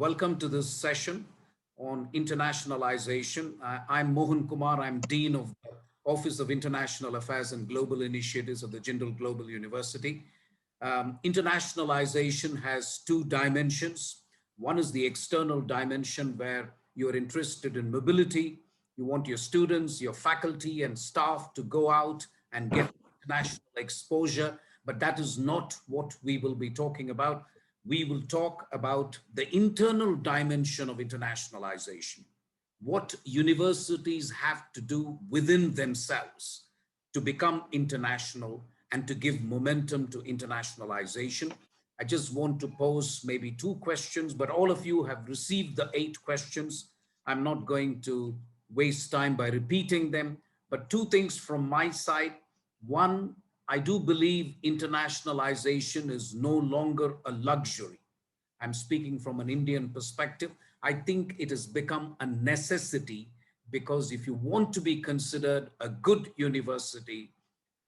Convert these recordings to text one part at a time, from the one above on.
Welcome to this session on internationalization. I'm Mohan Kumar. I'm Dean of the Office of International Affairs and Global Initiatives of the Jindal Global University. Internationalization has two dimensions. One is the external dimension where you're interested in mobility. You want your students, your faculty and staff to go out and get international exposure, but that is not what we will be talking about. We will talk about the internal dimension of internationalization, what universities have to do within themselves to become international and to give momentum to internationalization. I just want to pose maybe 2 questions, but all of you have received the 8 questions. I'm not going to waste time by repeating them, but 2 things from my side. One, I do believe internationalization is no longer a luxury. I'm speaking from an Indian perspective. I think it has become a necessity because if you want to be considered a good university,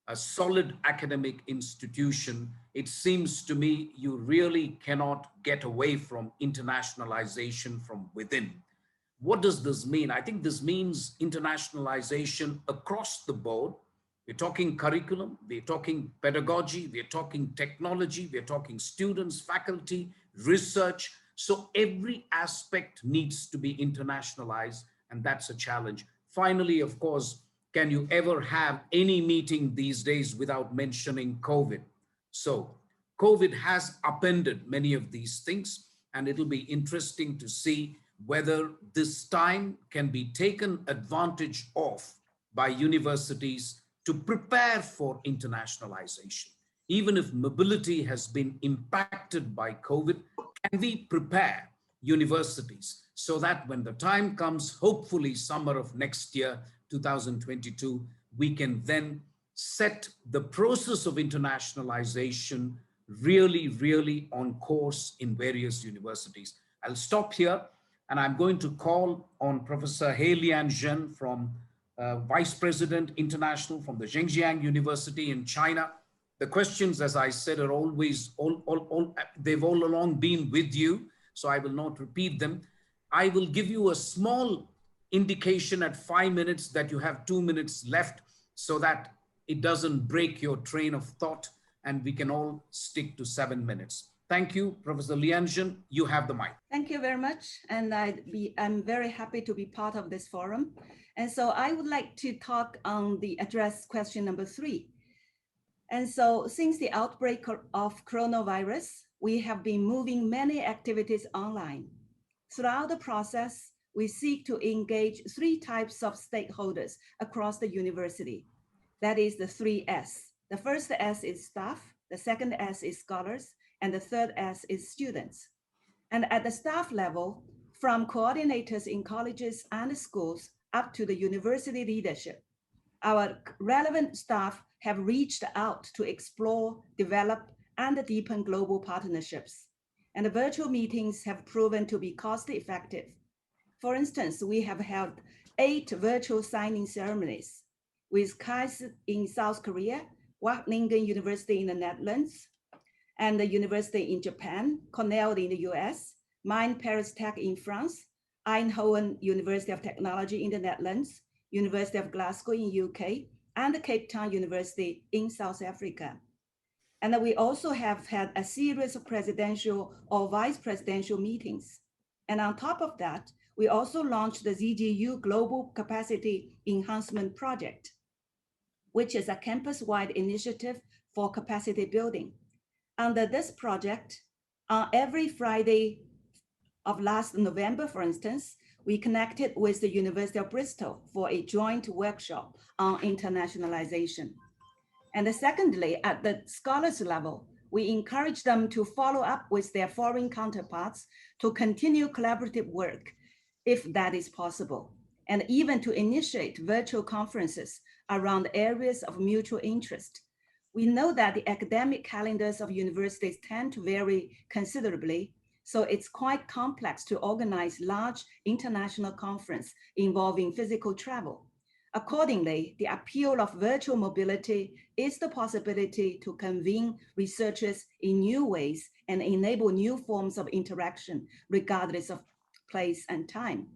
a solid academic institution, it seems to me you really cannot get away from internationalization from within. What does this mean? I think this means internationalization across the board. We're talking curriculum, we're talking pedagogy, we're talking technology, we're talking students, faculty, research. So every aspect needs to be internationalized, and that's a challenge. Finally, of course, can you ever have any meeting these days without mentioning COVID? So COVID has upended many of these things, and it'll be interesting to see whether this time can be taken advantage of by universities to prepare for internationalization. Even if mobility has been impacted by COVID, can we prepare universities so that when the time comes, hopefully summer of next year, 2022, we can then set the process of internationalization really on course in various universities. I'll stop here and I'm going to call on Professor Lianzhen from Vice President International from the Zhejiang University in China. The questions, as I said, are always, they've all along been with you, so I will not repeat them. I will give you a small indication at 5 minutes that you have 2 minutes left so that it doesn't break your train of thought and we can all stick to 7 minutes. Thank you, Professor Lianzhen. You have the mic. Thank you very much. And I'm very happy to be part of this forum. And so I would like to talk on the address question number 3. And so since the outbreak of coronavirus, we have been moving many activities online. Throughout the process, we seek to engage 3 types of stakeholders across the university. That is the 3 S. The first S is staff, the second S is scholars, and the third S is students. And at the staff level, from coordinators in colleges and schools up to the university leadership, our relevant staff have reached out to explore, develop, and deepen global partnerships. And the virtual meetings have proven to be cost-effective. For instance, we have held 8 virtual signing ceremonies with KAIST in South Korea, Wageningen University in the Netherlands, and the university in Japan, Cornell in the US, Mine Paris Tech in France, Eindhoven University of Technology in the Netherlands, University of Glasgow in UK, and the Cape Town University in South Africa. And we also have had a series of presidential or vice presidential meetings. And on top of that, we also launched the ZGU Global Capacity Enhancement Project, which is a campus-wide initiative for capacity building. Under this project, on every Friday of last November, for instance, we connected with the University of Bristol for a joint workshop on internationalization. And secondly, at the scholars level, we encourage them to follow up with their foreign counterparts to continue collaborative work, if that is possible, and even to initiate virtual conferences around areas of mutual interest. We know that the academic calendars of universities tend to vary considerably, so it's quite complex to organize large international conference involving physical travel. Accordingly, the appeal of virtual mobility is the possibility to convene researchers in new ways and enable new forms of interaction, regardless of place and time.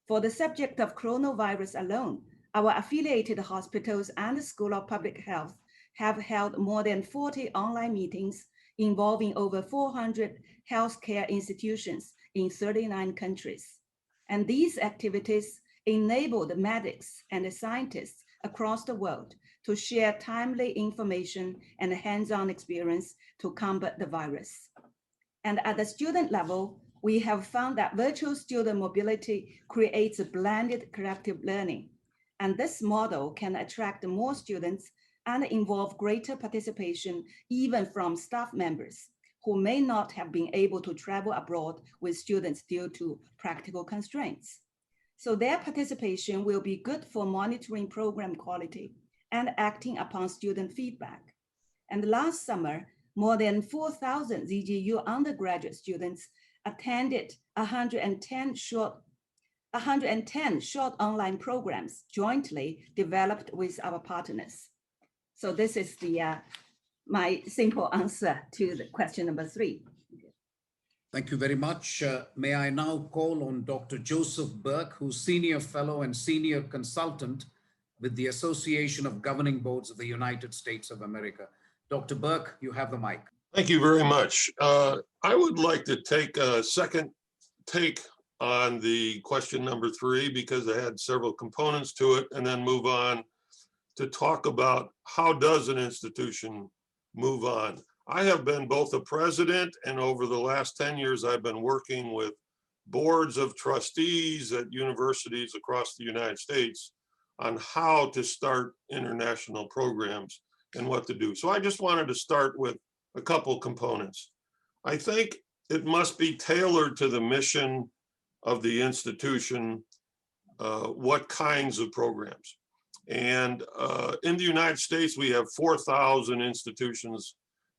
For the subject of coronavirus alone, our affiliated hospitals and the School of Public Health have held more than 40 online meetings involving over 400 healthcare institutions in 39 countries. And these activities enable the medics and the scientists across the world to share timely information and hands-on experience to combat the virus. And at the student level, we have found that virtual student mobility creates a blended collective learning. And this model can attract more students and involve greater participation even from staff members who may not have been able to travel abroad with students due to practical constraints. So their participation will be good for monitoring program quality and acting upon student feedback. And last summer, more than 4,000 ZGU undergraduate students attended 110 short online programs jointly developed with our partners. So this is my simple answer to the question number 3. Thank you very much. May I now call on Dr. Joseph Burke, who's Senior Fellow and Senior Consultant with the Association of Governing Boards of the United States of America. Dr. Burke, you have the mic. Thank you very much. I would like to take a second take on the question number 3 because I had several components to it, and then move on to talk about how does an institution move on. I have been both a president, and over the last 10 years, I've been working with boards of trustees at universities across the United States on how to start international programs and what to do. So I just wanted to start with a couple components. I think it must be tailored to the mission of the institution, what kinds of programs. And in the United States, we have 4,000 institutions,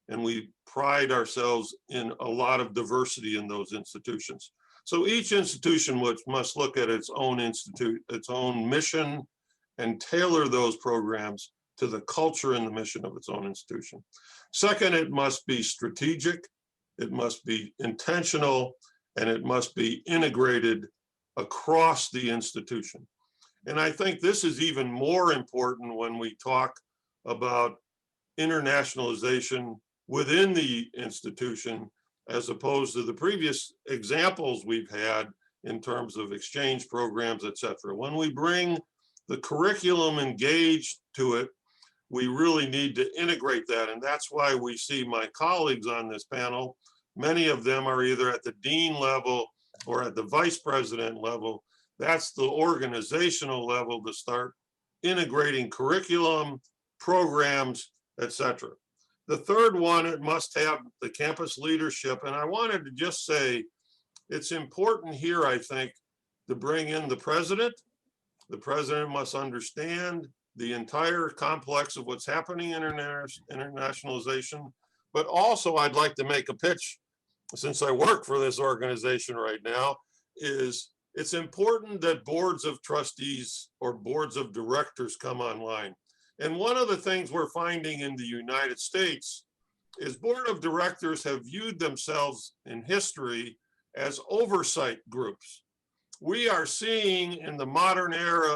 and we pride ourselves in a lot of diversity in those institutions. So each institution must look at its own mission, and tailor those programs to the culture and the mission of its own institution. Second, it must be strategic, it must be intentional, and it must be integrated across the institution. And I think this is even more important when we talk about internationalization within the institution, as opposed to the previous examples we've had in terms of exchange programs, et cetera. When we bring the curriculum engaged to it, we really need to integrate that. And that's why we see my colleagues on this panel, many of them are either at the dean level or at the vice president level. That's the organizational level to start integrating curriculum, programs, et cetera. The third one, it must have the campus leadership. And I wanted to just say, it's important here, I think, to bring in the president. The president must understand the entire complex of what's happening in internationalization. But also, I'd like to make a pitch, since I work for this organization right now, is it's important that boards of trustees or boards of directors come online. And one of the things we're finding in the United States is board of directors have viewed themselves in history as oversight groups. We are seeing in the modern era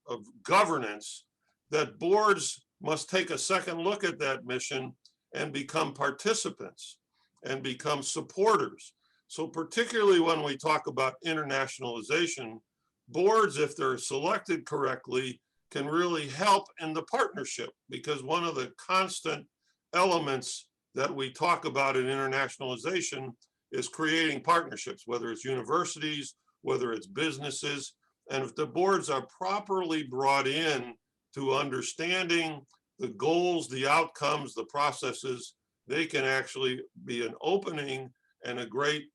of governance that boards must take a second look at that mission and become participants and become supporters. So particularly when we talk about internationalization, boards, if they're selected correctly, can really help in the partnership, because one of the constant elements that we talk about in internationalization is creating partnerships, whether it's universities, whether it's businesses. And if the boards are properly brought in to understanding the goals, the outcomes, the processes, they can actually be an opening and a great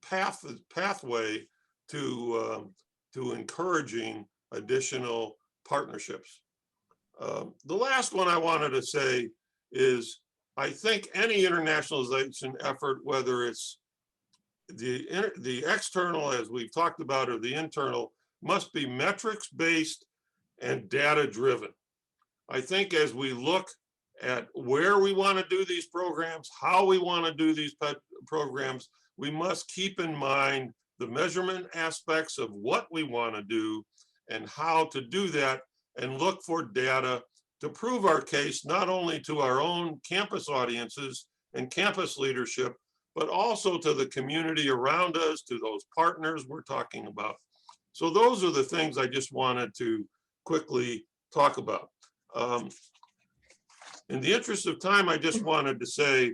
pathway to encouraging additional partnerships. The last one I wanted to say is, I think any internationalization effort, whether it's the external, as we've talked about, or the internal, must be metrics based and data-driven. I think as we look at where we want to do these programs, how we want to do these programs, we must keep in mind the measurement aspects of what we want to do and how to do that, and look for data to prove our case, not only to our own campus audiences and campus leadership, but also to the community around us, to those partners we're talking about. So those are the things I just wanted to quickly talk about. In the interest of time, I just wanted to say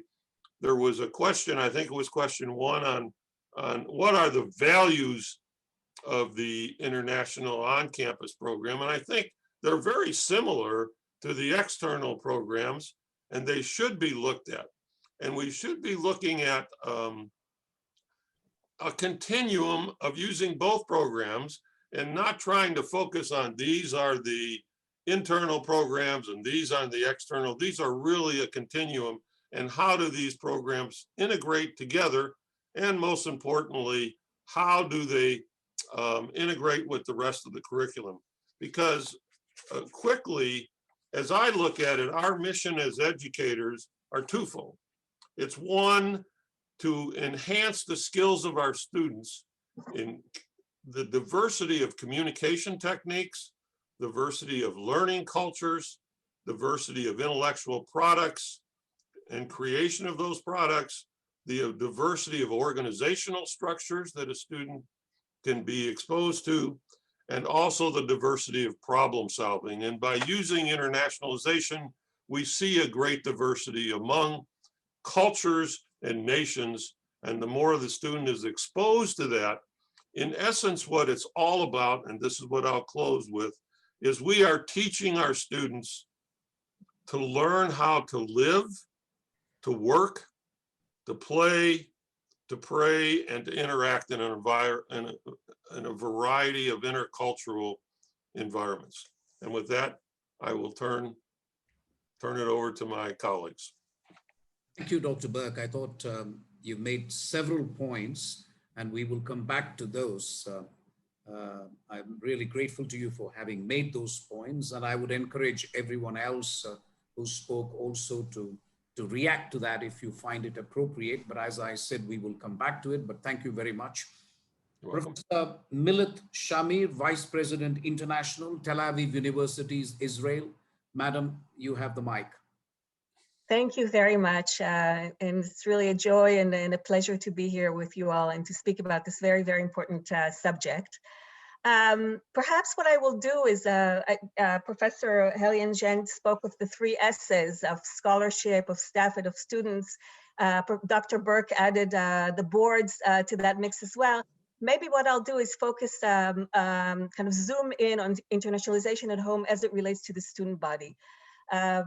there was a question, I think it was question 1 on what are the values of the international on-campus program. And I think they're very similar to the external programs, and they should be looked at. And we should be looking at a continuum of using both programs and not trying to focus on these are the internal programs and these are the external. These are really a continuum, and how do these programs integrate together? And most importantly, how do they integrate with the rest of the curriculum? Because quickly, as I look at it, our mission as educators are twofold. It's one, to enhance the skills of our students in the diversity of communication techniques, diversity of learning cultures, diversity of intellectual products and creation of those products, the diversity of organizational structures that a student can be exposed to, and also the diversity of problem solving. And by using internationalization, we see a great diversity among cultures and nations. And the more the student is exposed to that, in essence, what it's all about, and this is what I'll close with, is we are teaching our students to learn how to live, to work, to play, to pray, and to interact in in a variety of intercultural environments. And with that, I will turn it over to my colleagues. Thank you, Dr. Burke. I thought you made several points, and we will come back to those. I'm really grateful to you for having made those points, and I would encourage everyone else who spoke also to react to that if you find it appropriate. But as I said, we will come back to it, but thank you very much. Professor Milette Shamir, Vice President International, Tel Aviv University's Israel. Madam, you have the mic. Thank you very much. And it's really a joy and a pleasure to be here with you all and to speak about this very, very important subject. Perhaps what I will do is, Professor Lianzhen spoke of the 3 S's of scholarship, of staff, and of students. Dr. Burke added the boards to that mix as well. Maybe what I'll do is focus, kind of zoom in on internationalization at home as it relates to the student body.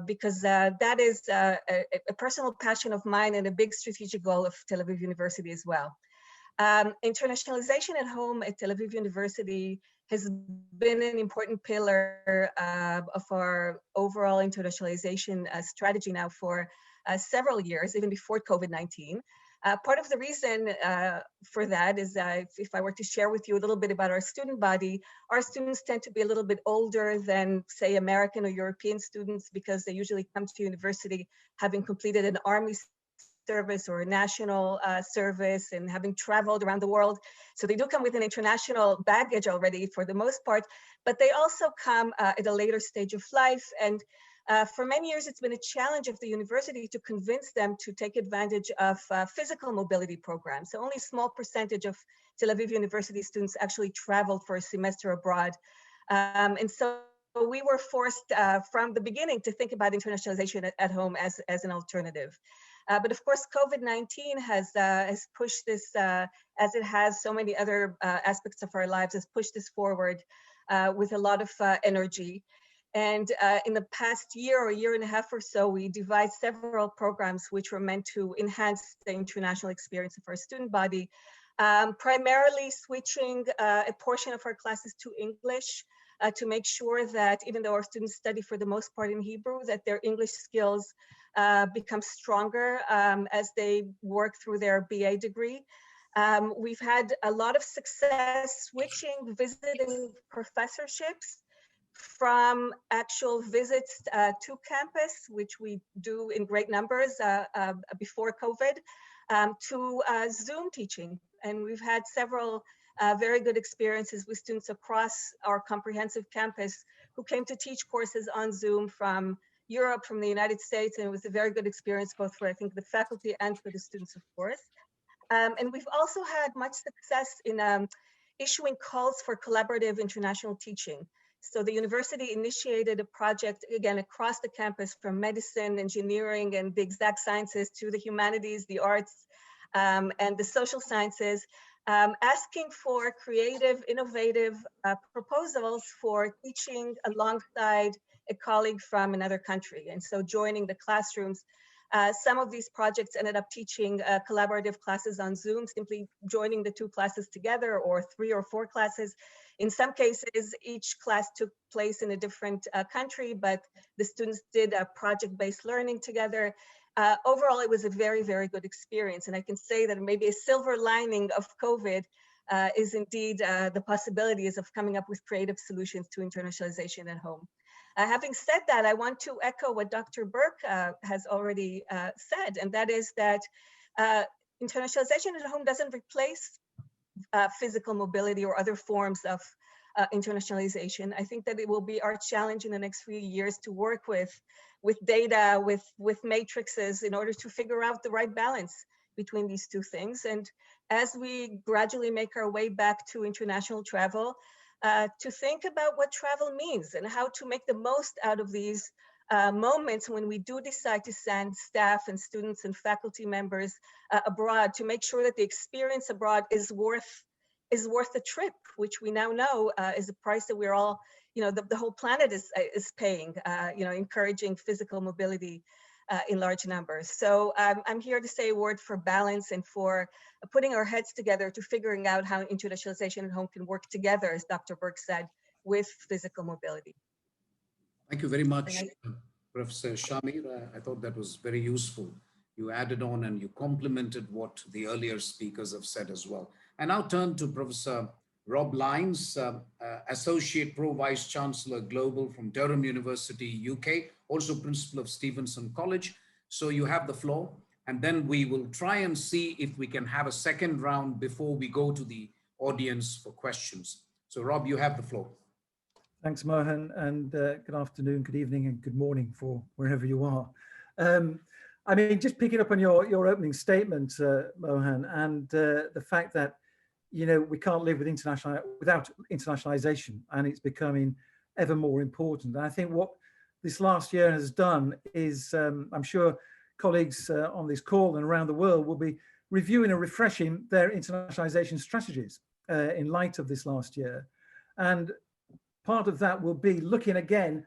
Because that is a personal passion of mine and a big strategic goal of Tel Aviv University as well. Internationalization at home at Tel Aviv University has been an important pillar of our overall internationalization strategy now for several years, even before COVID-19. Part of the reason for that is if I were to share with you a little bit about our student body, our students tend to be a little bit older than, say, American or European students, because they usually come to university having completed an army service or a national service and having traveled around the world. So they do come with an international baggage already for the most part, but they also come at a later stage of life. And for many years, it's been a challenge of the university to convince them to take advantage of physical mobility programs. So only a small percentage of Tel Aviv University students actually traveled for a semester abroad. And so we were forced from the beginning to think about internationalization at home as an alternative. But of course, COVID-19 has pushed this, as it has so many other aspects of our lives, has pushed this forward with a lot of energy. And in the past year or year and a half or so, we devised several programs which were meant to enhance the international experience of our student body, primarily switching a portion of our classes to English to make sure that even though our students study for the most part in Hebrew, that their English skills become stronger as they work through their BA degree. We've had a lot of success switching visiting professorships from actual visits to campus, which we do in great numbers before COVID, to Zoom teaching. And we've had several very good experiences with students across our comprehensive campus who came to teach courses on Zoom from Europe, from the United States, and it was a very good experience both for, I think, the faculty and for the students, of course. And we've also had much success in issuing calls for collaborative international teaching. So the university initiated a project, again, across the campus, from medicine, engineering, and the exact sciences to the humanities, the arts, and the social sciences, asking for creative, innovative proposals for teaching alongside a colleague from another country. And so joining the classrooms, some of these projects ended up teaching collaborative classes on Zoom, simply joining the two classes together, or 3 or 4 classes. In some cases, each class took place in a different country, but the students did a project-based learning together. Overall, it was a very, very good experience. And I can say that maybe a silver lining of COVID is indeed the possibilities of coming up with creative solutions to internationalization at home. Having said that, I want to echo what Dr. Burke has already said, and that is that internationalization at home doesn't replace physical mobility or other forms of internationalization. I think that it will be our challenge in the next few years to work with data, with matrices, in order to figure out the right balance between these two things. And as we gradually make our way back to international travel, to think about what travel means and how to make the most out of these moments when we do decide to send staff and students and faculty members abroad, to make sure that the experience abroad is worth the trip, which we now know is a price that we're all, the whole planet is paying, encouraging physical mobility in large numbers. So I'm here to say a word for balance and for putting our heads together to figuring out how internationalization at home can work together, as Dr. Burke said, with physical mobility. Thank you very much, Professor Shamir. I thought that was very useful. You added on and you complemented what the earlier speakers have said as well. I now turn to Professor Rob Lynes, Associate Pro Vice Chancellor Global from Durham University, UK, also Principal of Stephenson College. So you have the floor, and then we will try and see if we can have a second round before we go to the audience for questions. So Rob, you have the floor. Thanks, Mohan, and good afternoon, good evening, and good morning for wherever you are. I mean, just picking up on your opening statement, Mohan, and the fact that, we can't live without internationalization, and it's becoming ever more important. And I think what this last year has done is, I'm sure colleagues on this call and around the world will be reviewing and refreshing their internationalization strategies in light of this last year. And part of that will be looking again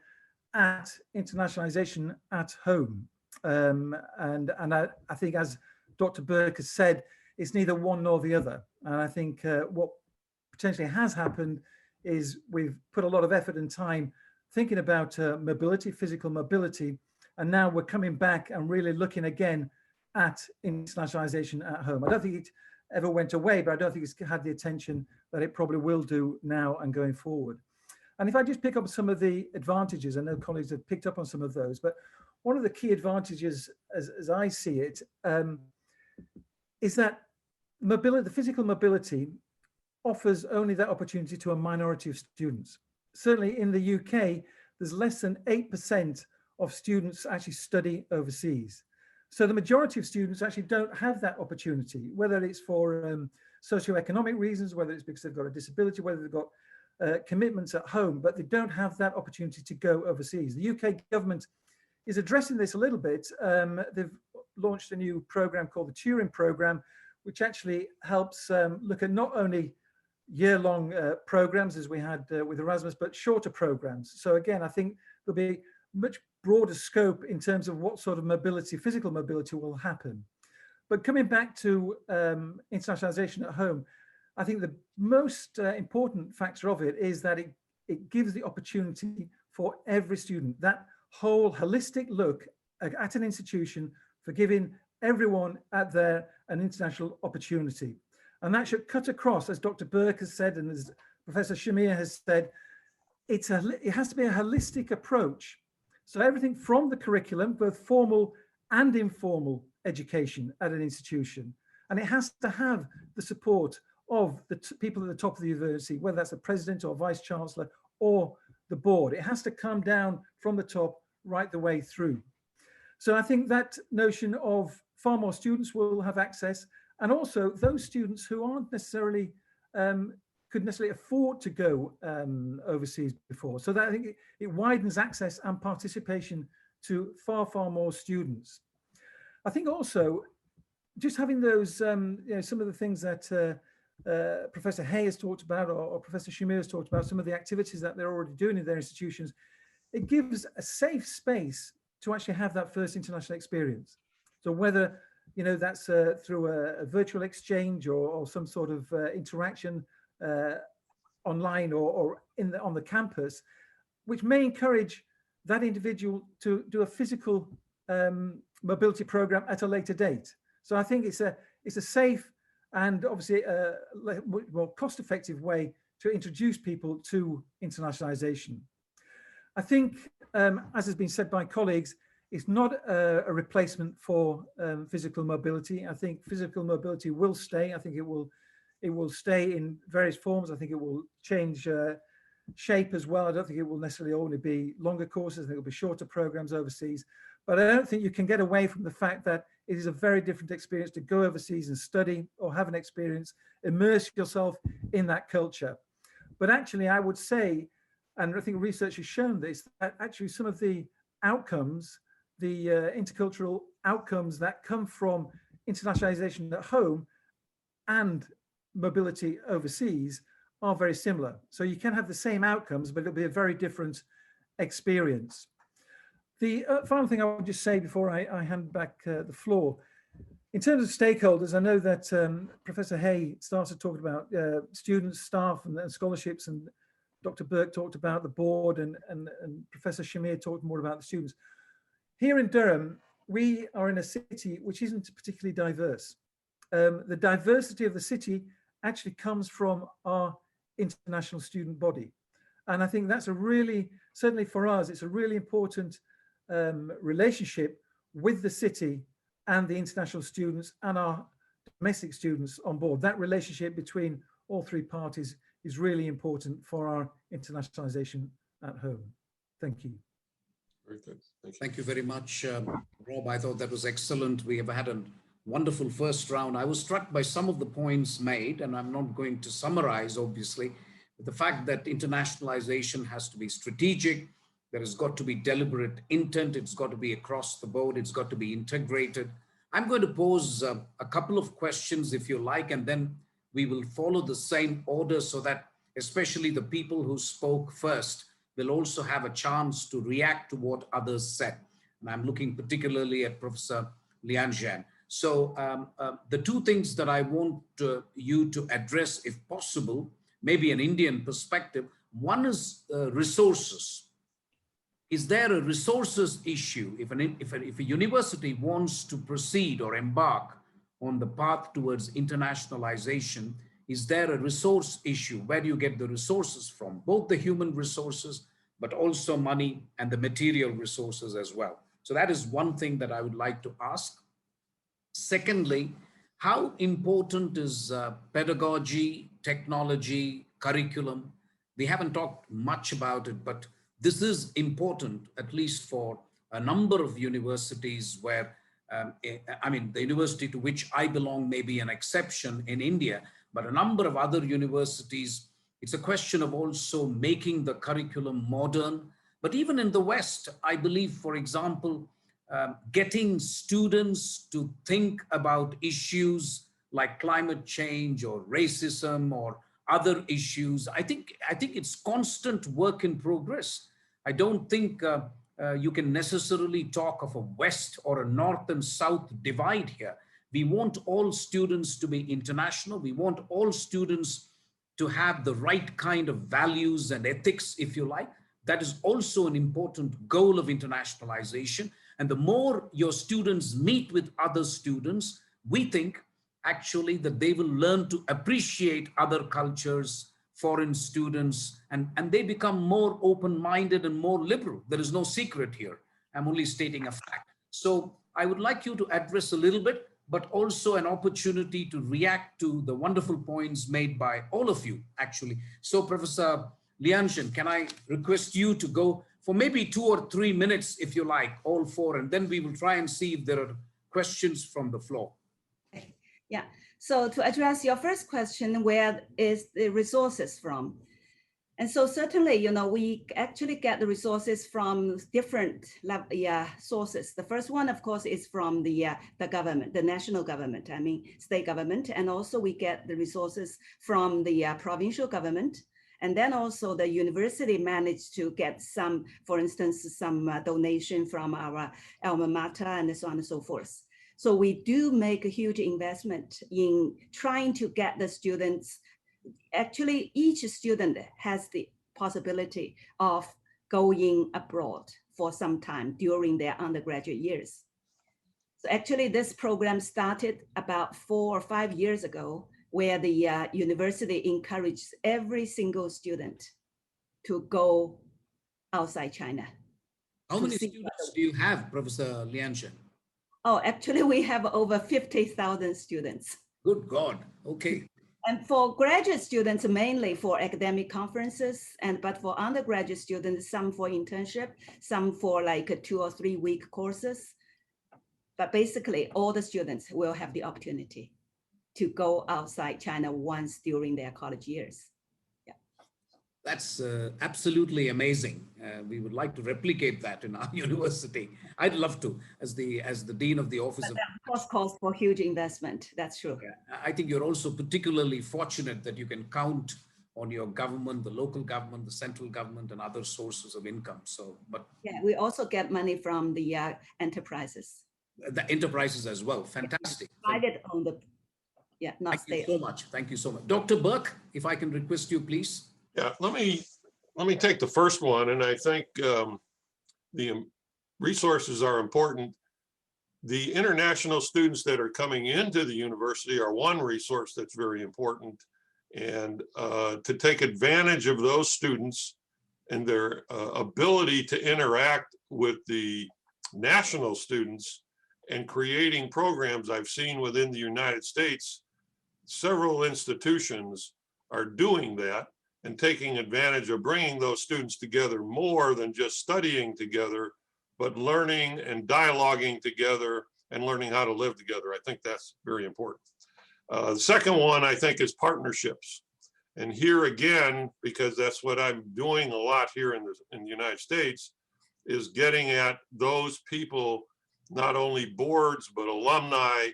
at internationalization at home. And I think, as Dr. Burke has said, it's neither one nor the other. And I think what potentially has happened is we've put a lot of effort and time thinking about mobility, physical mobility, and now we're coming back and really looking again at internationalization at home. I don't think it ever went away, but I don't think it's had the attention that it probably will do now and going forward. And if I just pick up some of the advantages, I know colleagues have picked up on some of those, but one of the key advantages, as I see it, is that mobility, the physical mobility, offers only that opportunity to a minority of students. Certainly in the UK, there's less than 8% of students actually study overseas. So the majority of students actually don't have that opportunity, whether it's for socioeconomic reasons, whether it's because they've got a disability, whether they've got commitments at home, but they don't have that opportunity to go overseas. The UK government is addressing this a little bit. They've launched a new program called the Turing program, which actually helps look at not only year-long programs as we had with Erasmus, but shorter programs. So again, I think there'll be much broader scope in terms of what sort of mobility, physical mobility will happen. But coming back to internationalization at home, I think the most important factor of it is that it gives the opportunity for every student, that whole holistic look at an institution for giving everyone out there an international opportunity. And that should cut across, as Dr. Burke has said, and as Professor Shamir has said, it has to be a holistic approach. So everything from the curriculum, both formal and informal education at an institution, and it has to have the support of the people at the top of the university, whether that's a president or vice chancellor or the board. It has to come down from the top right the way through. So I think that notion of far more students will have access, and also those students who aren't necessarily could necessarily afford to go overseas before. So that I think it widens access and participation to far, far more students. I think also just having those, you know, some of the things that Professor Hay has talked about, or Professor Shamir has talked about, some of the activities that they're already doing in their institutions, it gives a safe space to actually have that first international experience. So whether, you know, that's through a virtual exchange or some sort of interaction online or on the campus, which may encourage that individual to do a physical mobility program at a later date. So I think it's a safe and obviously a more cost-effective way to introduce people to internationalization. I think, as has been said by colleagues, it's not a replacement for physical mobility. I think physical mobility will stay. I think it will stay in various forms. I think it will change shape as well. I don't think it will necessarily only be longer courses. I think it'll be shorter programs overseas. But I don't think you can get away from the fact that it is a very different experience to go overseas and study or have an experience, immerse yourself in that culture. But actually, I would say, and I think research has shown this, that actually some of the outcomes, the intercultural outcomes that come from internationalization at home and mobility overseas are very similar. So you can have the same outcomes, but it'll be a very different experience. The final thing I would just say before I hand back the floor, in terms of stakeholders, I know that Professor Hay started talking about students, staff, and scholarships, and Dr. Burke talked about the board, and Professor Shamir talked more about the students. Here in Durham, we are in a city which isn't particularly diverse. The diversity of the city actually comes from our international student body. And I think that's a really, certainly for us, it's a really important relationship with the city and the international students and our domestic students on board. That relationship between all three parties is really important for our internationalization at home. Thank you. Very good. Thank you. Thank you very much, Rob. I thought that was excellent. We have had a wonderful first round. I was struck by some of the points made, and I'm not going to summarize, obviously, but the fact that internationalization has to be strategic. There has got to be deliberate intent. It's got to be across the board. It's got to be integrated. I'm going to pose a couple of questions, if you like, and then we will follow the same order so that especially the people who spoke first will also have a chance to react to what others said. And I'm looking particularly at Professor Lianzhen. So the two things that I want you to address, if possible, maybe an Indian perspective. One is resources. Is there a resources issue? If a university wants to proceed or embark on the path towards internationalization, is there a resource issue? Where do you get the resources from? Both the human resources, but also money and the material resources as well. So that is one thing that I would like to ask. Secondly, how important is pedagogy, technology, curriculum? We haven't talked much about it, but this is important, at least for a number of universities where, I mean, the university to which I belong may be an exception in India, but a number of other universities, it's a question of also making the curriculum modern. But even in the West, I believe, for example, getting students to think about issues like climate change or racism or other issues, I think it's constant work in progress. I don't think you can necessarily talk of a West or a North and South divide here. We want all students to be international. We want all students to have the right kind of values and ethics, if you like. That is also an important goal of internationalization. And the more your students meet with other students, we think actually that they will learn to appreciate other cultures, foreign students, and they become more open-minded and more liberal. There is no secret here. I'm only stating a fact. So I would like you to address a little bit, but also an opportunity to react to the wonderful points made by all of you, actually. So Professor Lianzhen, can I request you to go for maybe 2 or 3 minutes, if you like, all four, and then we will try and see if there are questions from the floor. Yeah, so to address your first question, where is the resources from? And so certainly, you know, we actually get the resources from different sources. The first one, of course, is from the government, the national government, I mean, state government. And also we get the resources from the provincial government. And then also the university managed to get some, for instance, some donation from our alma mater and so on and so forth. So we do make a huge investment in trying to get the students. Actually, each student has the possibility of going abroad for some time during their undergraduate years. So actually, this program started about 4 or 5 years ago, where the university encourages every single student to go outside China. How many students do you have, Professor Lianzhen? Oh, actually, we have over 50,000 students. Good God, okay. And for graduate students, mainly for academic conferences, but for undergraduate students, some for internship, some for like a 2 or 3 week courses. But basically, all the students will have the opportunity to go outside China once during their college years. Yeah. That's absolutely amazing. We would like to replicate that in our university. I'd love to, as the Dean of the Office of... That of course calls for huge investment, that's true. Yeah. I think you're also particularly fortunate that you can count on your government, the local government, the central government, and other sources of income. So, but... Yeah, we also get money from the enterprises. The enterprises as well, fantastic. Private owned, yeah, not state. Thank you so much, thank you so much. Dr. Burke, if I can request you, please. Yeah, let me take the first one, and I think the resources are important. The international students that are coming into the university are one resource that's very important, and to take advantage of those students and their ability to interact with the national students and creating programs. I've seen within the United States, several institutions are doing that and taking advantage of bringing those students together more than just studying together, but learning and dialoguing together and learning how to live together. I think that's very important. The second one, I think, is partnerships. And here again, because that's what I'm doing a lot here in the United States, is getting at those people, not only boards, but alumni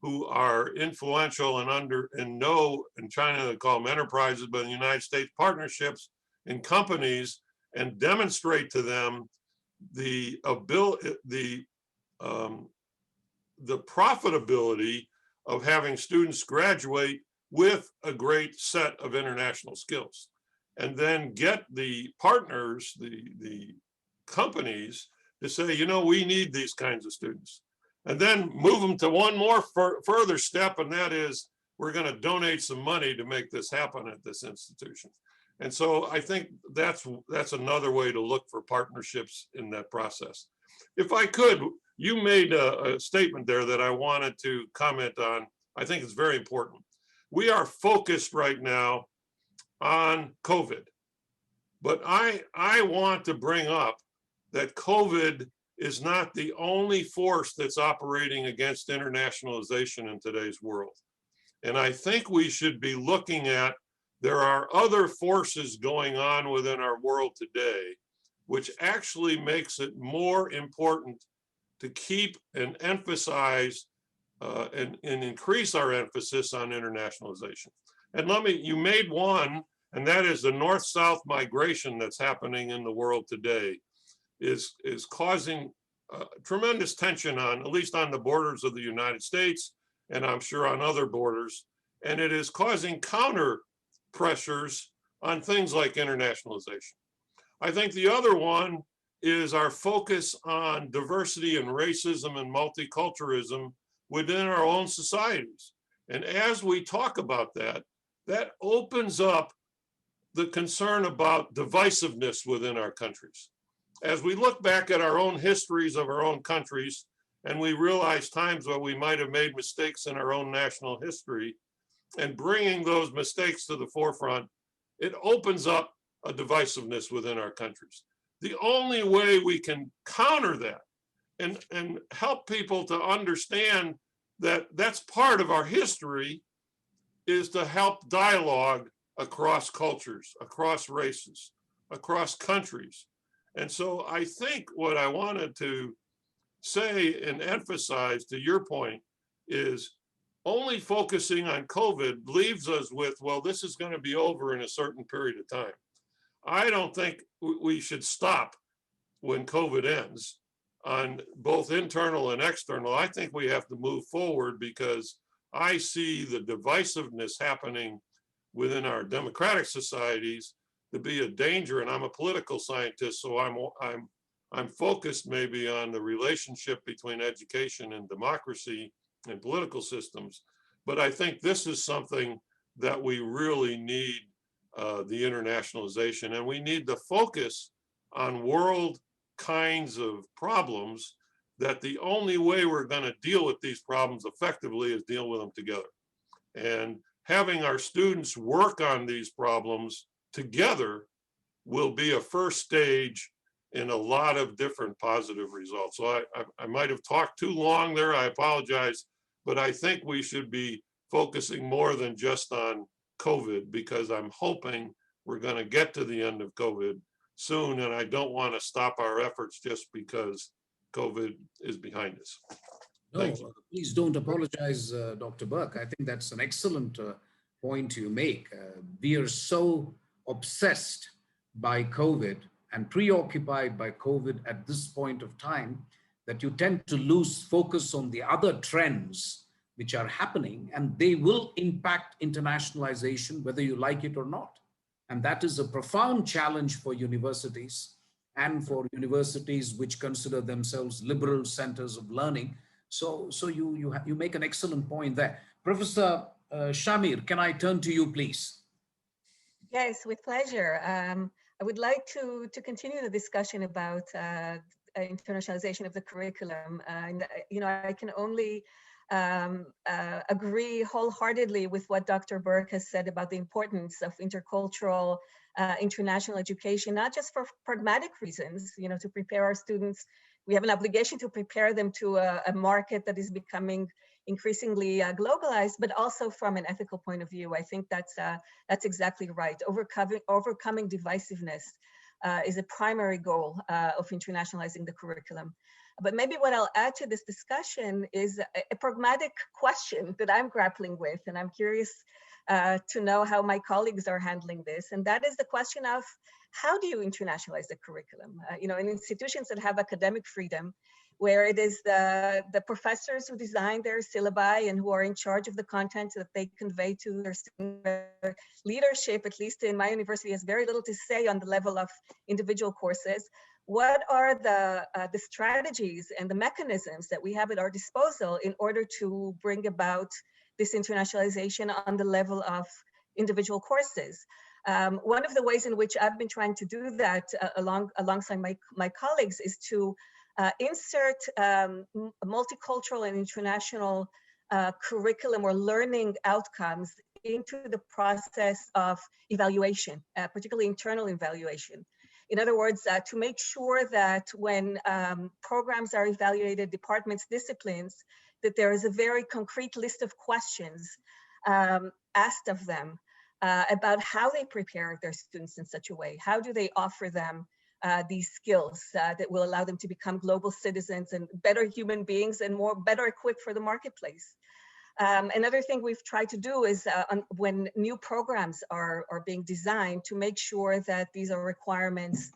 who are influential and know in China they call them enterprises, but in the United States, partnerships in companies, and demonstrate to them the profitability of having students graduate with a great set of international skills, and then get the partners, the companies, to say, you know, we need these kinds of students, and then move them to one more further step, and that is, we're going to donate some money to make this happen at this institution. And so I think that's another way to look for partnerships in that process. If I could, you made a statement there that I wanted to comment on. I think it's very important. We are focused right now on COVID, but I want to bring up that COVID is not the only force that's operating against internationalization in today's world. And I think we should be looking at, there are other forces going on within our world today, which actually makes it more important to keep and emphasize and increase our emphasis on internationalization. And you made one, and that is the north-south migration that's happening in the world today is causing tremendous tension on, at least on the borders of the United States, and I'm sure on other borders. And it is causing counter pressures on things like internationalization. I think the other one is our focus on diversity and racism and multiculturalism within our own societies. And as we talk about that, that opens up the concern about divisiveness within our countries. As we look back at our own histories of our own countries, and we realize times where we might have made mistakes in our own national history, and bringing those mistakes to the forefront, it opens up a divisiveness within our countries. The only way we can counter that and help people to understand that that's part of our history is to help dialogue across cultures, across races, across countries. And so I think what I wanted to say and emphasize to your point is only focusing on COVID leaves us with, well, this is going to be over in a certain period of time. I don't think we should stop when COVID ends on both internal and external. I think we have to move forward because I see the divisiveness happening within our democratic societies to be a danger. And I'm a political scientist, so I'm focused maybe on the relationship between education and democracy and political systems. But I think this is something that we really need, the internationalization, and we need to focus on world kinds of problems, that the only way we're going to deal with these problems effectively is deal with them together. And having our students work on these problems together will be a first stage in a lot of different positive results. So I might have talked too long there, I apologize, but I think we should be focusing more than just on COVID, because I'm hoping we're going to get to the end of COVID soon, and I don't want to stop our efforts just because COVID is behind us. No, please don't apologize, Dr. Burke. I think that's an excellent point you make. We are so obsessed by COVID and preoccupied by COVID at this point of time that you tend to lose focus on the other trends which are happening, and they will impact internationalization whether you like it or not. And that is a profound challenge for universities, and for universities which consider themselves liberal centers of learning. So you make an excellent point there. Professor Shamir, can I turn to you, please? Yes, with pleasure. I would like to continue the discussion about internationalization of the curriculum. And, you know, I can only agree wholeheartedly with what Dr. Burke has said about the importance of intercultural international education, not just for pragmatic reasons, you know, to prepare our students. We have an obligation to prepare them to a market that is becoming increasingly globalized, but also from an ethical point of view. I think that's exactly right. Overcoming divisiveness is a primary goal of internationalizing the curriculum. But maybe what I'll add to this discussion is a pragmatic question that I'm grappling with, and I'm curious to know how my colleagues are handling this. And that is the question of, how do you internationalize the curriculum? You know, in institutions that have academic freedom, where it is the professors who design their syllabi and who are in charge of the content that they convey to their students. Leadership, at least in my university, has very little to say on the level of individual courses. What are the strategies and the mechanisms that we have at our disposal in order to bring about this internationalization on the level of individual courses? One of the ways in which I've been trying to do that alongside my colleagues is to insert multicultural and international curriculum or learning outcomes into the process of evaluation, particularly internal evaluation. In other words, to make sure that when programs are evaluated, departments, disciplines, that there is a very concrete list of questions asked of them about how they prepare their students in such a way. How do they offer them these skills that will allow them to become global citizens and better human beings and better equipped for the marketplace? Another thing we've tried to do is when new programs are being designed, to make sure that these are requirements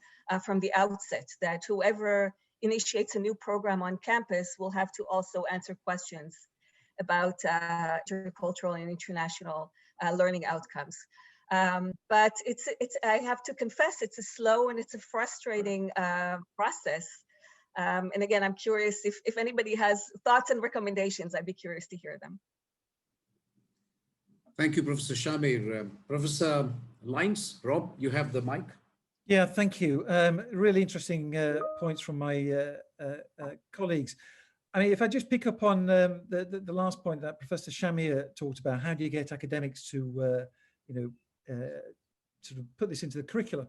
from the outset, that whoever initiates a new program on campus will have to also answer questions about intercultural and international learning outcomes. But I have to confess, it's a slow and it's a frustrating process. And again, I'm curious if anybody has thoughts and recommendations, I'd be curious to hear them. Thank you, Professor Shamir. Professor Lynes, Rob, you have the mic. Yeah, thank you. Really interesting points from my colleagues. I mean, if I just pick up on the last point that Professor Shamir talked about, how do you get academics to, sort of put this into the curriculum?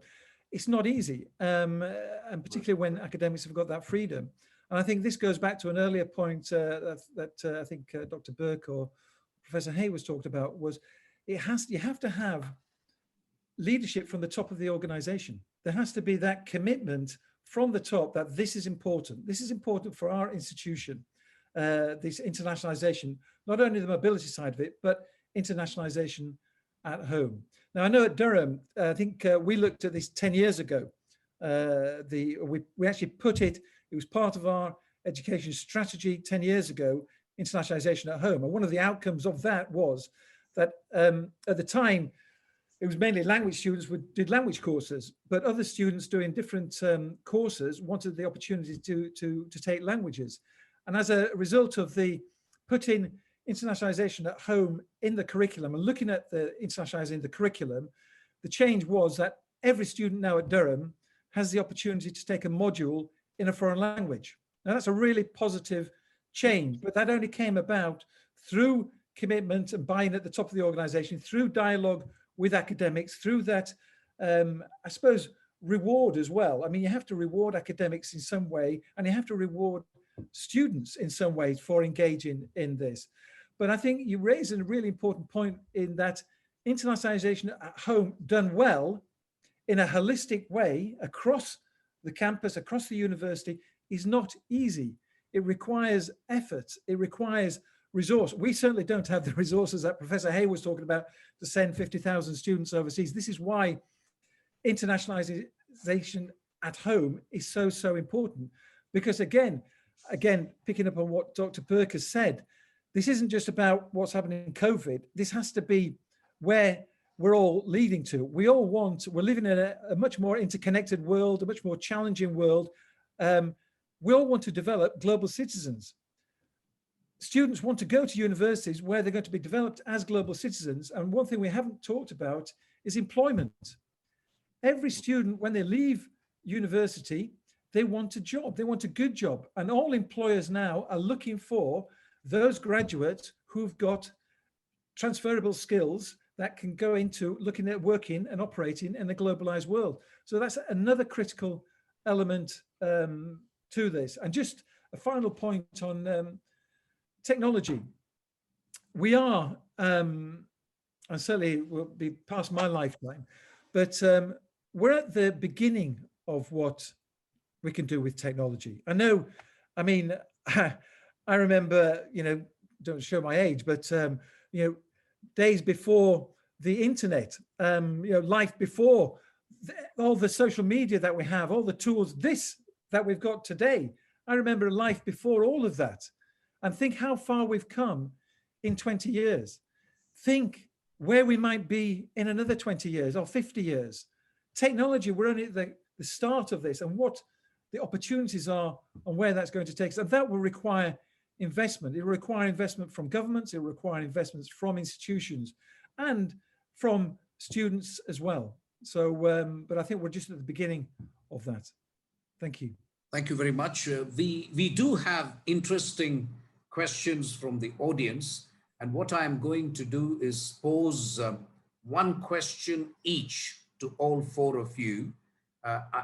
It's not easy, and particularly when academics have got that freedom. And I think this goes back to an earlier point that I think Dr. Burke or Professor Hay was talked about, was you have to have leadership from the top of the organization. There has to be that commitment from the top that this is important. This is important for our institution, this internationalization, not only the mobility side of it, but internationalization at home. Now, I know at Durham, I think we looked at this 10 years ago. We actually put it was part of our education strategy 10 years ago, internationalization at home. And one of the outcomes of that was that at the time, it was mainly language students who did language courses, but other students doing different courses wanted the opportunity to take languages. And as a result of the putting internationalization at home in the curriculum and looking at the internationalizing the curriculum, the change was that every student now at Durham has the opportunity to take a module in a foreign language. Now that's a really positive change, but that only came about through commitment and buy-in at the top of the organization, through dialogue with academics, through that, I suppose, reward as well. I mean, you have to reward academics in some way, and you have to reward students in some ways for engaging in this. But I think you raise a really important point in that internationalization at home done well in a holistic way across the campus, across the university is not easy. It requires effort. It requires resource. We certainly don't have the resources that Professor Hay was talking about to send 50,000 students overseas. This is why internationalization at home is so important. Because again, picking up on what Dr. Burke has said, this isn't just about what's happening in COVID. This has to be where we're all leading to. We're living in a much more interconnected world, a much more challenging world. We all want to develop global citizens. Students want to go to universities where they're going to be developed as global citizens. And one thing we haven't talked about is employment. Every student, when they leave university, they want a job, they want a good job. And all employers now are looking for those graduates who've got transferable skills that can go into looking at working and operating in a globalized world. So that's another critical element to this. And just a final point on technology. We are, and certainly will be past my lifetime, but we're at the beginning of what we can do with technology. I know, I mean, I remember, don't show my age, but, days before the internet, life before all the social media that we have, all the tools, this that we've got today. I remember a life before all of that. And think how far we've come in 20 years. Think where we might be in another 20 years or 50 years. Technology, we're only at the start of this and what the opportunities are and where that's going to take us. And that will require investment. It will require investment from governments. It will require investments from institutions and from students as well. So, but I think we're just at the beginning of that. Thank you. Thank you very much. We do have interesting questions from the audience. And what I'm going to do is pose one question each to all four of you.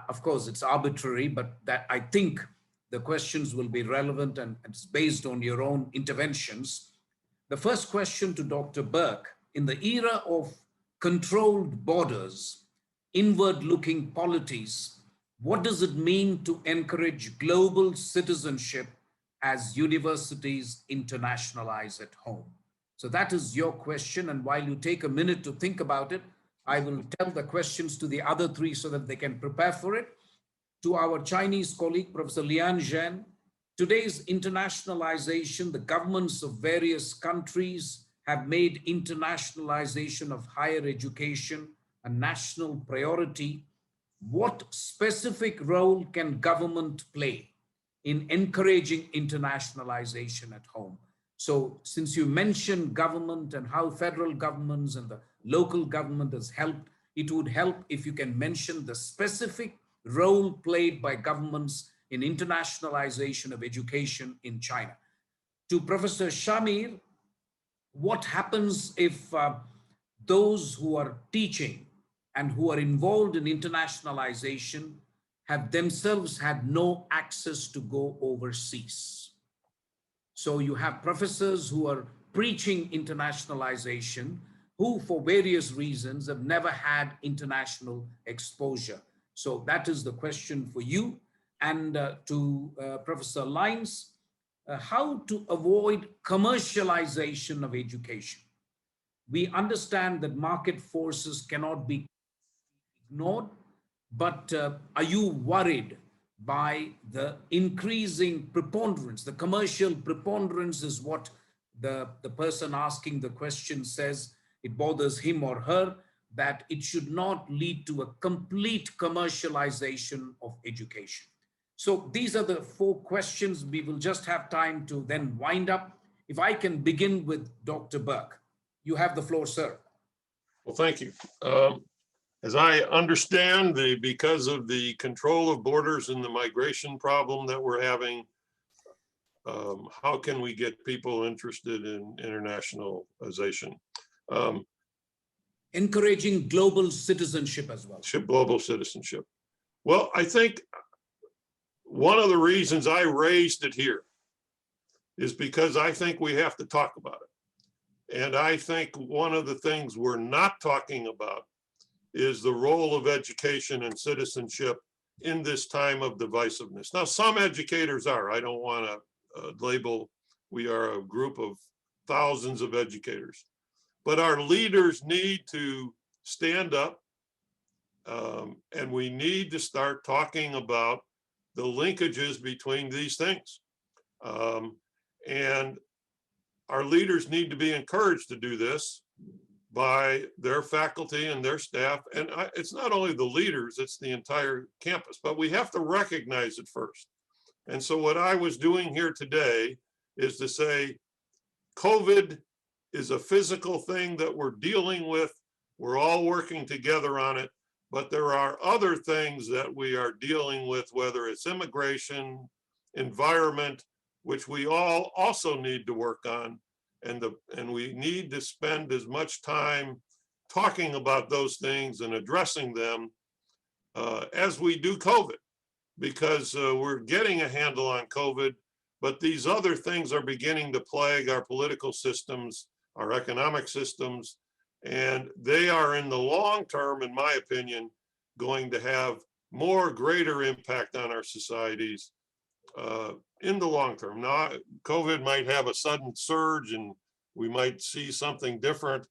Of course, it's arbitrary, but that I think the questions will be relevant and it's based on your own interventions. The first question to Dr. Burke: in the era of controlled borders, inward-looking polities, what does it mean to encourage global citizenship as universities internationalize at home? So that is your question. And while you take a minute to think about it, I will tell the questions to the other three so that they can prepare for it. To our Chinese colleague, Professor Lianzhen, today's internationalization, the governments of various countries have made internationalization of higher education a national priority. What specific role can government play in encouraging internationalization at home? So since you mentioned government and how federal governments and the local government has helped, it would help if you can mention the specific role played by governments in internationalization of education in China. To Professor Shamir, what happens if those who are teaching and who are involved in internationalization have themselves had no access to go overseas? So you have professors who are preaching internationalization, who for various reasons have never had international exposure. So that is the question for you. And to Professor Lynes, how to avoid commercialization of education. We understand that market forces cannot be ignored, but are you worried by the increasing preponderance? The commercial preponderance is what the person asking the question says. It bothers him or her that it should not lead to a complete commercialization of education. So these are the 4 questions. We will just have time to then wind up. If I can begin with Dr. Burke. You have the floor, sir. Well, thank you. As I understand, because of the control of borders and the migration problem that we're having, how can we get people interested in internationalization? Encouraging global citizenship as well. Global citizenship. Well, I think one of the reasons I raised it here is because I think we have to talk about it. And I think one of the things we're not talking about is the role of education and citizenship in this time of divisiveness. Now, some educators are. I don't want to label, we are a group of thousands of educators. But our leaders need to stand up, and we need to start talking about the linkages between these things. And our leaders need to be encouraged to do this by their faculty and their staff. And it's not only the leaders, it's the entire campus, but we have to recognize it first. And so what I was doing here today is to say, COVID is a physical thing that we're dealing with. We're all working together on it, but there are other things that we are dealing with, whether it's immigration, environment, which we all also need to work on. And we need to spend as much time talking about those things and addressing them as we do COVID, because we're getting a handle on COVID, but these other things are beginning to plague our political systems, our economic systems, and they are in the long term, in my opinion, going to have greater impact on our societies in the long term. Now, COVID might have a sudden surge and we might see something different,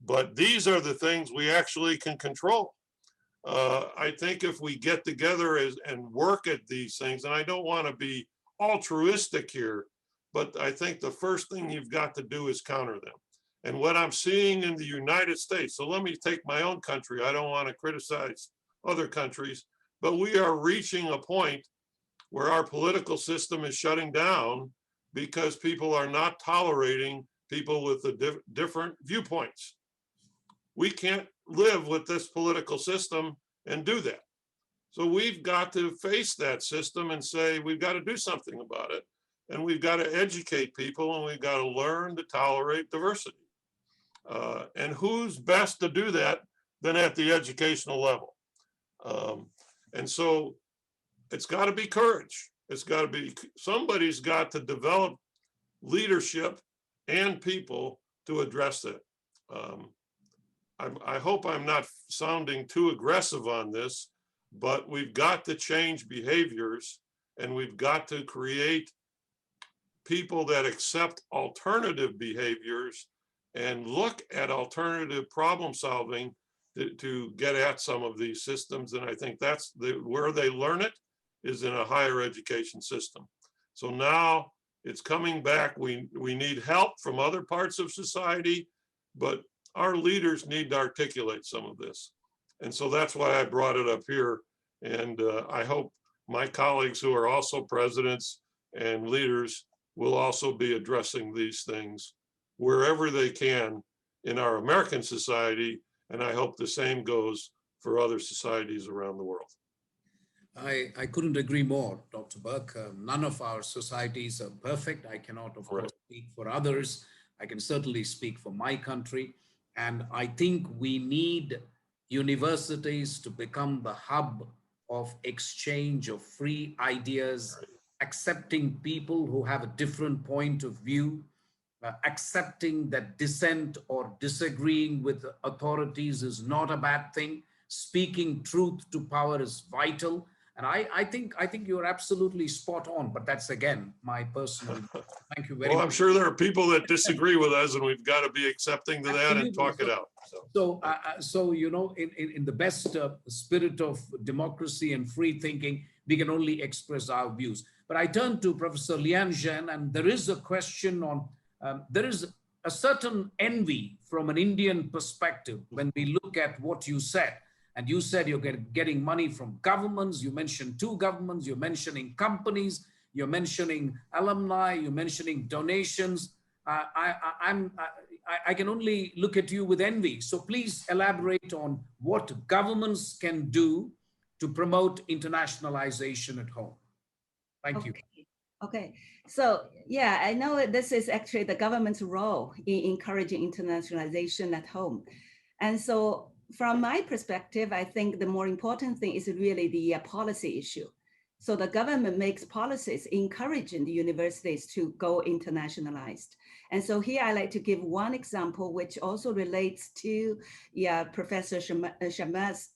but these are the things we actually can control. I think if we get together and work at these things, and I don't want to be altruistic here, but I think the first thing you've got to do is counter them. And what I'm seeing in the United States, so let me take my own country. I don't want to criticize other countries, but we are reaching a point where our political system is shutting down because people are not tolerating people with different viewpoints. We can't live with this political system and do that. So we've got to face that system and say, we've got to do something about it. And we've got to educate people, and we've got to learn to tolerate diversity. And who's best to do that than at the educational level? And so it's got to be courage. It's got to be, somebody's got to develop leadership and people to address it. I hope I'm not sounding too aggressive on this, but we've got to change behaviors, and we've got to create people that accept alternative behaviors and look at alternative problem solving to get at some of these systems. And I think that's where they learn it is in a higher education system. So now it's coming back. We need help from other parts of society, but our leaders need to articulate some of this. And so that's why I brought it up here. And I hope my colleagues who are also presidents and leaders will also be addressing these things wherever they can in our American society. And I hope the same goes for other societies around the world. I couldn't agree more, Dr. Burke. None of our societies are perfect. I cannot, of course, speak for others. I can certainly speak for my country. And I think we need universities to become the hub of exchange of free ideas, accepting people who have a different point of view, accepting that dissent or disagreeing with authorities is not a bad thing. Speaking truth to power is vital. And I think you're absolutely spot on, but that's again my personal. Thank you very much. Well, I'm sure there are people that disagree with us, and we've got to be accepting to that and talk it out. So you know, in the best spirit of democracy and free thinking, we can only express our views. But I turn to Professor Lianzhen, and there is a question on. There is a certain envy from an Indian perspective when we look at what you said. And you said you're getting money from governments. You mentioned 2 governments. You're mentioning companies. You're mentioning alumni. You're mentioning donations. I can only look at you with envy. So please elaborate on what governments can do to promote internationalization at home. Thank you. Okay, so yeah, I know this is actually the government's role in encouraging internationalization at home. And so from my perspective, I think the more important thing is really the policy issue. So the government makes policies encouraging the universities to go internationalized. And so here I like to give one example, which also relates to Professor Shamir's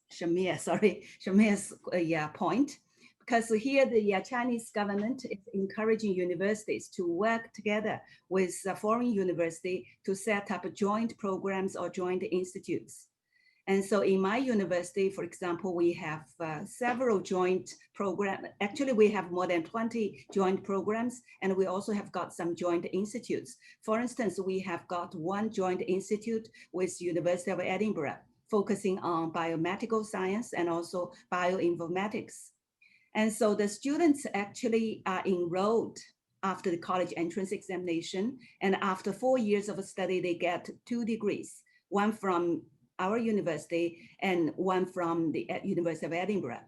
point. Because here the Chinese government is encouraging universities to work together with a foreign university to set up joint programs or joint institutes. And so in my university, for example, we have several joint programs. Actually, we have more than 20 joint programs, and we also have got some joint institutes. For instance, we have got one joint institute with University of Edinburgh, focusing on biomedical science and also bioinformatics. And so the students actually are enrolled after the college entrance examination. And after 4 years of study, they get 2 degrees, one from our university and one from the University of Edinburgh.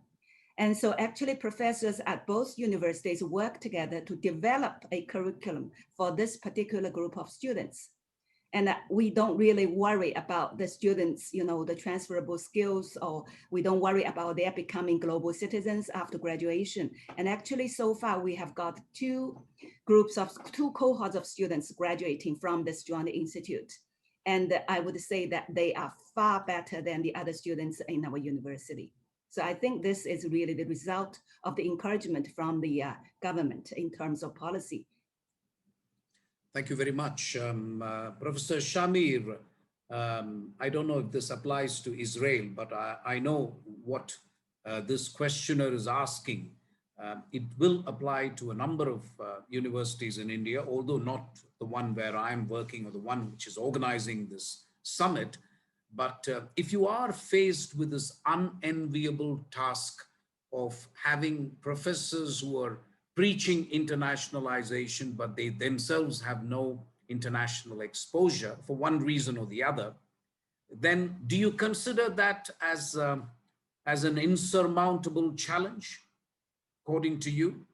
And so actually professors at both universities work together to develop a curriculum for this particular group of students. And we don't really worry about the students, you know, the transferable skills, or we don't worry about their becoming global citizens after graduation. And actually, so far, we have got 2 cohorts of students graduating from this joint institute. And I would say that they are far better than the other students in our university. So I think this is really the result of the encouragement from the government in terms of policy. Thank you very much. Professor Shamir, I don't know if this applies to Israel, but I know what this questioner is asking. It will apply to a number of universities in India, although not the one where I'm working or the one which is organizing this summit. But if you are faced with this unenviable task of having professors who are preaching internationalization, but they themselves have no international exposure for one reason or the other, then do you consider that as an insurmountable challenge, according to you?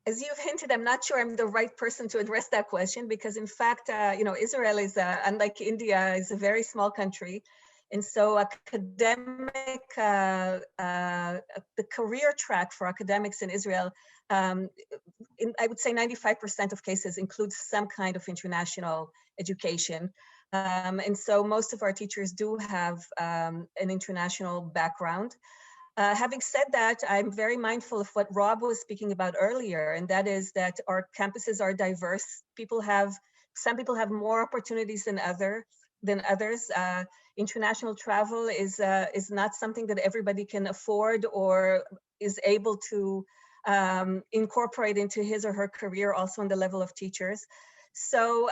As you've hinted, I'm not sure I'm the right person to address that question, because in fact, Israel is, unlike India, is a very small country. And so academic, the career track for academics in Israel, I would say 95% of cases includes some kind of international education. And so most of our teachers do have an international background. Having said that, I'm very mindful of what Rob was speaking about earlier, and that is that our campuses are diverse. Some people have more opportunities than others. International travel is not something that everybody can afford or is able to incorporate into his or her career, also on the level of teachers. So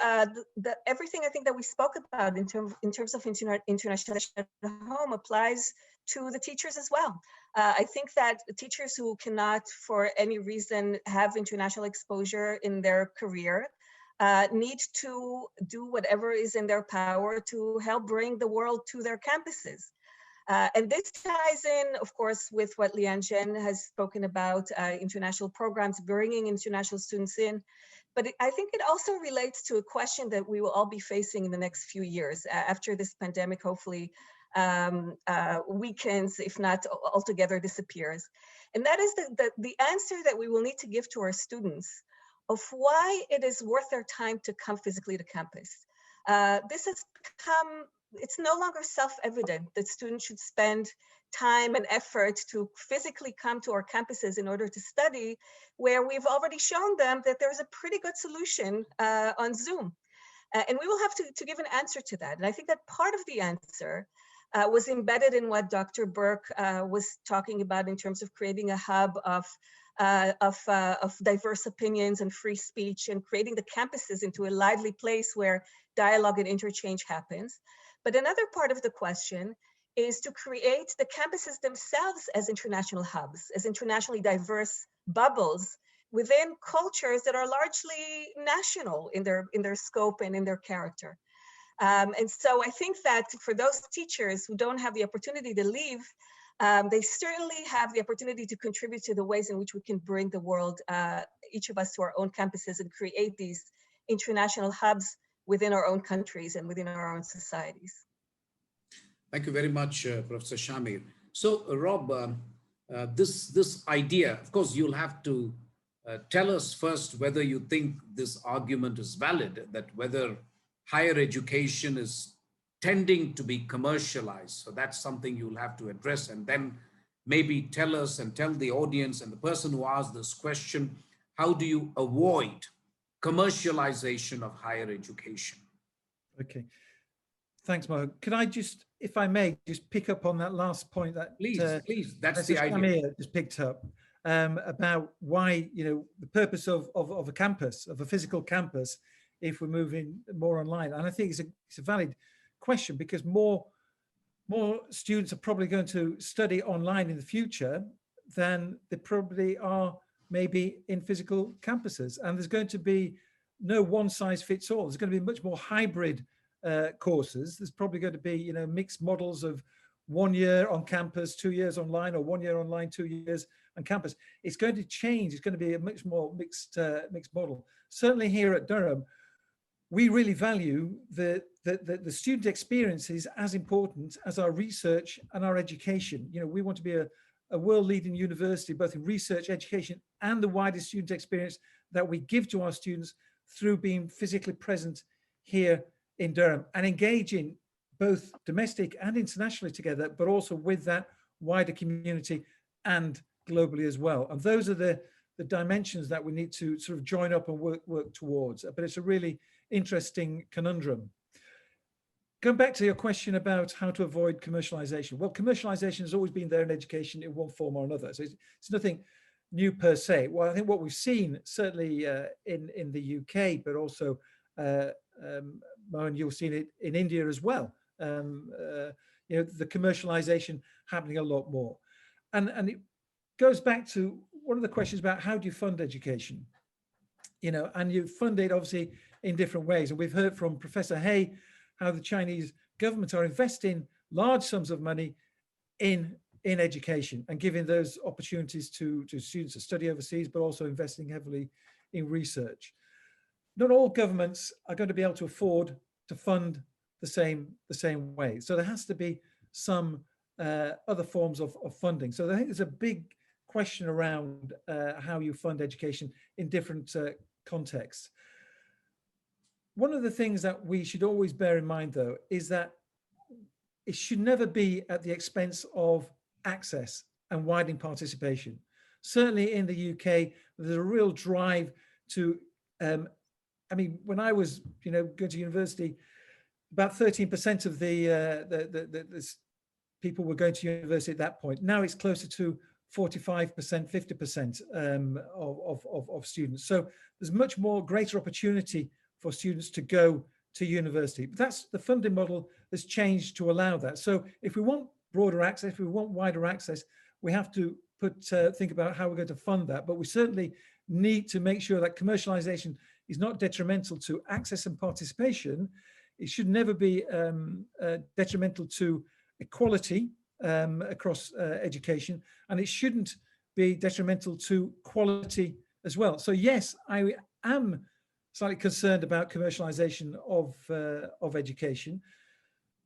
everything I think that we spoke about in terms of internationalization at home applies to the teachers as well. I think that teachers who cannot, for any reason, have international exposure in their career need to do whatever is in their power to help bring the world to their campuses. And this ties in, of course, with what Lianzhen has spoken about, international programs, bringing international students in. But I think it also relates to a question that we will all be facing in the next few years after this pandemic, hopefully weakens, if not altogether disappears. And that is the answer that we will need to give to our students of why it is worth their time to come physically to campus. This has become, it's no longer self-evident that students should spend time and effort to physically come to our campuses in order to study, where we've already shown them that there's a pretty good solution on Zoom. And we will have to give an answer to that. And I think that part of the answer was embedded in what Dr. Burke was talking about in terms of creating a hub of diverse opinions and free speech, and creating the campuses into a lively place where dialogue and interchange happens. But another part of the question is to create the campuses themselves as international hubs, as internationally diverse bubbles within cultures that are largely national in their scope and in their character. And so I think that for those teachers who don't have the opportunity to leave, they certainly have the opportunity to contribute to the ways in which we can bring the world, each of us, to our own campuses and create these international hubs within our own countries and within our own societies. Thank you very much, Professor Shamir. So, Rob, this idea, of course, you'll have to tell us first whether you think this argument is valid, that whether higher education is tending to be commercialized. So that's something you'll have to address, and then maybe tell us and tell the audience and the person who asked this question, how do you avoid commercialization of higher education? Okay. Thanks, Mohan. Could I just, if I may, just pick up on that last point that please, that's the idea. Shamir just picked up about why, the purpose of a campus, of a physical campus, if we're moving more online. And I think it's a valid question, because more students are probably going to study online in the future than they probably are maybe in physical campuses. And there's going to be no one size fits all. There's going to be much more hybrid courses. There's probably going to be, mixed models of 1 year on campus, 2 years online, or 1 year online, 2 years on campus. It's going to change. It's going to be a much more mixed model. Certainly here at Durham, we really value the student experience is as important as our research and our education. We want to be a world-leading university, both in research, education, and the wider student experience that we give to our students through being physically present here in Durham and engaging both domestic and internationally together, but also with that wider community and globally as well. And those are the dimensions that we need to sort of join up and work towards. But it's a really interesting conundrum. Going back to your question about how to avoid commercialization. Well, commercialization has always been there in education in one form or another. So it's nothing new per se. Well, I think what we've seen certainly in the UK, but also Mohan, you've seen it in India as well. The commercialization happening a lot more. And it goes back to one of the questions about how do you fund education? And you fund it obviously in different ways. And we've heard from Professor Hay how the Chinese government are investing large sums of money in education and giving those opportunities to students to study overseas, but also investing heavily in research. Not all governments are going to be able to afford to fund the same way. So there has to be some other forms of funding. So I think there's a big question around how you fund education in different contexts. One of the things that we should always bear in mind, though, is that it should never be at the expense of access and widening participation. Certainly in the UK, there's a real drive to, when I was, going to university, about 13% of the people were going to university at that point. Now it's closer to 45%, 50% of students. So there's much more greater opportunity for students to go to university. But that's the funding model has changed to allow that. So if we want broader access, if we want wider access, we have to think about how we're going to fund that. But we certainly need to make sure that commercialization is not detrimental to access and participation. It should never be detrimental to equality across education, and it shouldn't be detrimental to quality as well. So yes, I am slightly concerned about commercialization of education,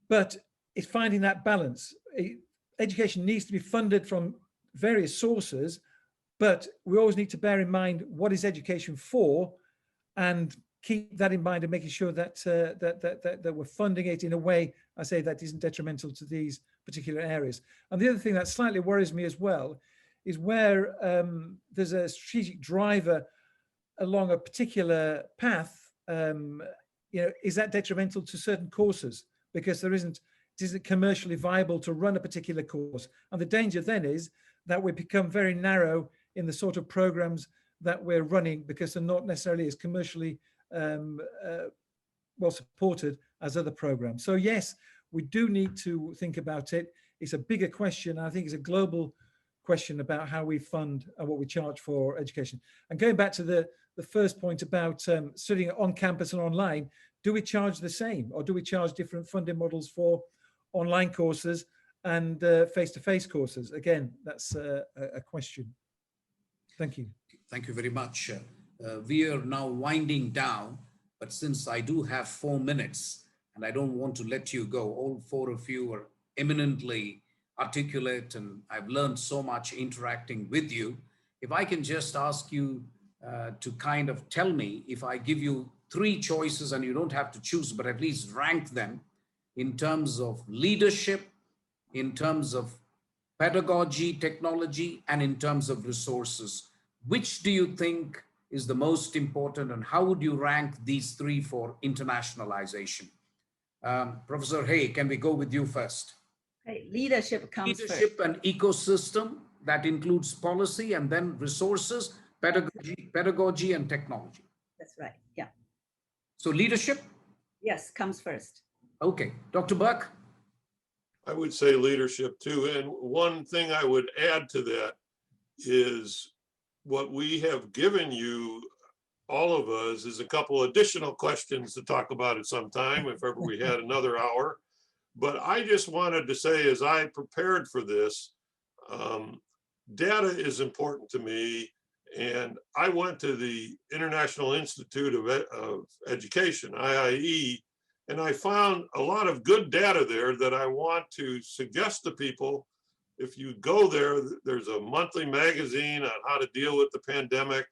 but it's finding that balance. Education needs to be funded from various sources, but we always need to bear in mind what is education for, and keep that in mind and making sure that that we're funding it in a way, I say, that isn't detrimental to these particular areas. And the other thing that slightly worries me as well is where there's a strategic driver along a particular path, is that detrimental to certain courses because it isn't commercially viable to run a particular course. And the danger then is that we become very narrow in the sort of programs that we're running because they're not necessarily as commercially well supported as other programs. So yes, we do need to think about it. It's a bigger question. I think it's a global question about how we fund and what we charge for education. And going back to the first point about studying on campus and online, do we charge the same, or do we charge different funding models for online courses and face-to-face courses? Again, that's a question. Thank you. Thank you very much. We are now winding down, but since I do have 4 minutes and I don't want to let you go, all four of you are eminently articulate and I've learned so much interacting with you. If I can just ask you to kind of tell me, if I give you 3 choices and you don't have to choose, but at least rank them in terms of leadership, in terms of pedagogy, technology, and in terms of resources, which do you think is the most important, and how would you rank these 3 for internationalization? Professor Hay, can we go with you first? Okay, leadership comes Leadership first. and ecosystem, that includes policy, and then resources, pedagogy and technology. That's right, yeah. So leadership? Yes, comes first. Okay, Dr. Burke? I would say leadership too. And one thing I would add to that is what we have given you, all of us, is a couple additional questions to talk about at some time, if ever we had another hour. But I just wanted to say, as I prepared for this, data is important to me. And I went to the International Institute of Education, IIE, and I found a lot of good data there that I want to suggest to people. If you go there, there's a monthly magazine on how to deal with the pandemic,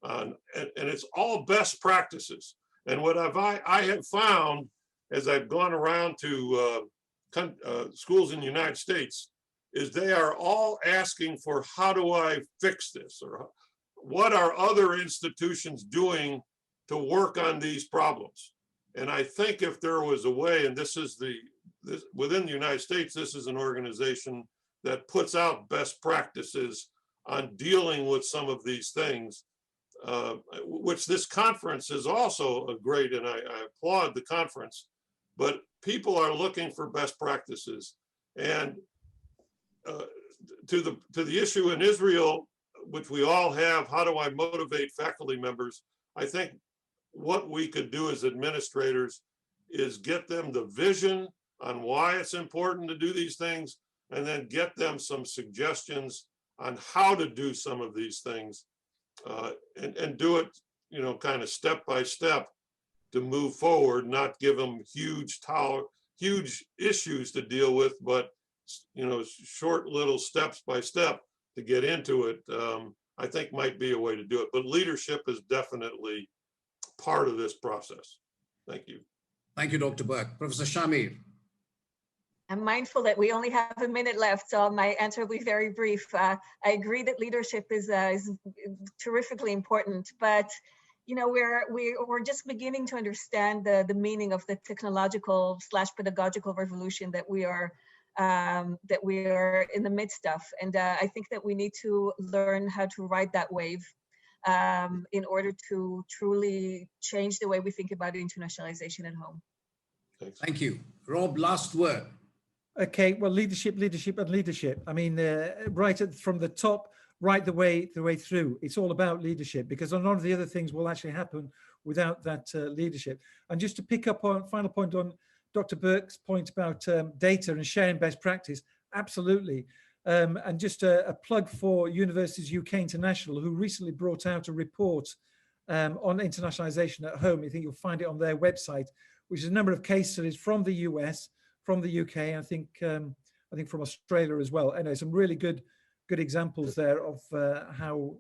and it's all best practices. And what I have found as I've gone around to schools in the United States is they are all asking for, how do I fix this? Or what are other institutions doing to work on these problems? And I think if there was a way, and within the United States, this is an organization that puts out best practices on dealing with some of these things, which this conference is also a great, and I applaud the conference, but people are looking for best practices. And to the issue in Israel, which we all have, how do I motivate faculty members? I think what we could do as administrators is get them the vision on why it's important to do these things, and then get them some suggestions on how to do some of these things, and do it, kind of step by step to move forward, not give them huge issues to deal with, but short little steps by step to get into it. I think might be a way to do it, but leadership is definitely part of this process. Thank you. Thank you, Dr. Burke. Professor Shamir? I'm mindful that we only have a minute left, so my answer will be very brief. I agree that leadership is terrifically important, but we're just beginning to understand the meaning of the technological / pedagogical revolution that we are in the midst of, and I think that we need to learn how to ride that wave in order to truly change the way we think about internationalization at home. Thanks. Thank you. Rob, last word. Okay, well, leadership, leadership, and leadership. I mean, from the top, right the way through. It's all about leadership, because none of the other things will actually happen without that leadership. And just to pick up on final point on Dr. Burke's point about data and sharing best practice, absolutely. And just a plug for Universities UK International, who recently brought out a report on internationalization at home. I think you'll find it on their website, which is a number of case studies from the US, from the UK, and I think from Australia as well. Anyway, some really good examples there of how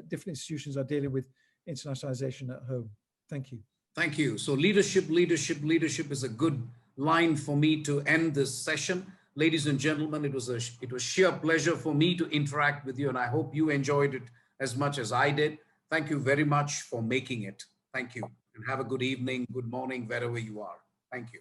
different institutions are dealing with internationalization at home. Thank you. Thank you. So leadership, leadership, leadership is a good line for me to end this session. Ladies and gentlemen, it was sheer pleasure for me to interact with you, and I hope you enjoyed it as much as I did. Thank you very much for making it. Thank you, and have a good evening, good morning, wherever you are. Thank you.